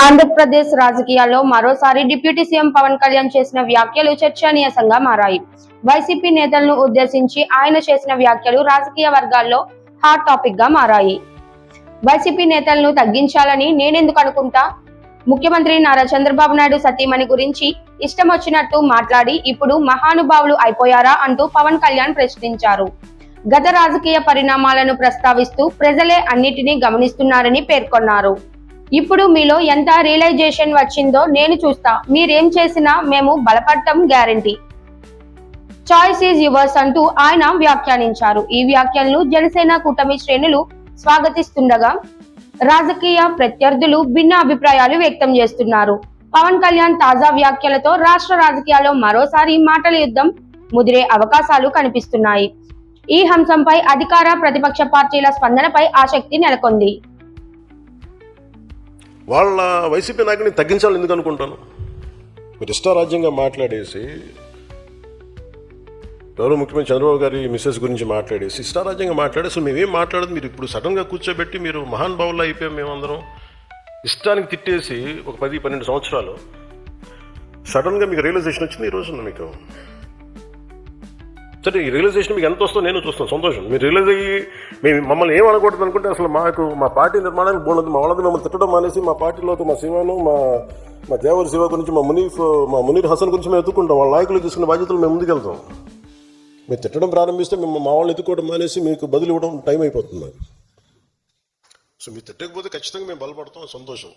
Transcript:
ఆంధ్రప్రదేశ్ రాజకీయాల్లో మరోసారి deputy CM Pawan Kalyan చేసిన వ్యాఖ్యలు చర్చనీయాంశంగా మారాయి. వైసీపీ నేతలను ఉద్దేశించి ఆయన చేసిన వ్యాఖ్యలు రాజకీయ వర్గాల్లో హాట్ టాపిక్ గా మారాయి. వైసీపీ నేతలను తగ్గించాలని నేనెందుకు అనుకుంటా? ముఖ్యమంత్రి నారా చంద్రబాబు నాయుడు సతీమణి గురించి ఇష్టం వచ్చినట్టు మాట్లాడి ఇప్పుడు మహానుభావులు అయిపోయారా అంటూ పవన్ కళ్యాణ్ ప్రశ్నించారు. గత రాజకీయ పరిణామాలను ప్రస్తావిస్తూ ప్రజలే అన్నిటినీ గమనిస్తున్నారని పేర్కొన్నారు. ఇప్పుడు మీలో ఎంత రియలైజేషన్ వచ్చిందో నేను చూస్తా. మీరేం చేసినా మేము బలపడటం గ్యారంటీ. చాయిస్ ఈజ్ యువర్స్ అంటూ ఆయన వ్యాఖ్యానించారు. ఈ వ్యాఖ్యలను జనసేన కూటమి శ్రేణులు స్వాగతిస్తుండగా రాజకీయ ప్రత్యర్థులు భిన్న అభిప్రాయాలు వ్యక్తం చేస్తున్నారు. పవన్ కళ్యాణ్ తాజా వ్యాఖ్యలతో రాష్ట్ర రాజకీయాల్లో మరోసారి మాటల యుద్ధం ముదిరే అవకాశాలు కనిపిస్తున్నాయి. ఈ అంశంపై అధికార ప్రతిపక్ష పార్టీల స్పందనపై ఆసక్తి నెలకొంది. వాళ్ళ వైసీపీ నాయకుడిని తగ్గించాలని ఎందుకు అనుకుంటాను? మీరు ఇష్టారాజ్యంగా మాట్లాడేసి గౌరవ ముఖ్యమంత్రి చంద్రబాబు గారి మిస్సెస్ గురించి మాట్లాడేసి ఇష్టారాజ్యంగా మాట్లాడేసి మేమేం మాట్లాడదు. మీరు ఇప్పుడు సడన్గా కూర్చోబెట్టి మీరు మహానుభావుల్లో అయిపోయాం మేమందరం ఇష్టానికి తిట్టేసి ఒక 10-12 సంవత్సరాలు సడన్గా మీకు రియలైజేషన్ వచ్చింది ఈ రోజున. మీకు సరే, ఈ రియలైజేషన్ మీకు ఎంత వస్తుందో నేను చూస్తాను, సంతోషం. మీరు రియలైజ్ అయ్యి మేము మమ్మల్ని ఏం అనకూడదు అనుకుంటే అసలు మా పార్టీ నిర్మాణానికి బాగుండదు. మా వాళ్ళది మమ్మల్ని తిట్టడం మానేసి మా పార్టీలో మా శివను మా దేవరి శివ గురించి మా మునీర్ హసన్ గురించి మేము ఎత్తుకుంటాం. వాళ్ళ నాయకులు తీసుకున్న బాధ్యతలు మేము ముందుకెళ్తాం. మీరు తిట్టడం ప్రారంభిస్తే మేము మా వాళ్ళని ఎత్తుకోవడం మానేసి మీకు బదులు ఇవ్వడం టైం అయిపోతుంది. సో మీరు తిట్టకపోతే ఖచ్చితంగా మేము బలపడతాం, సంతోషం.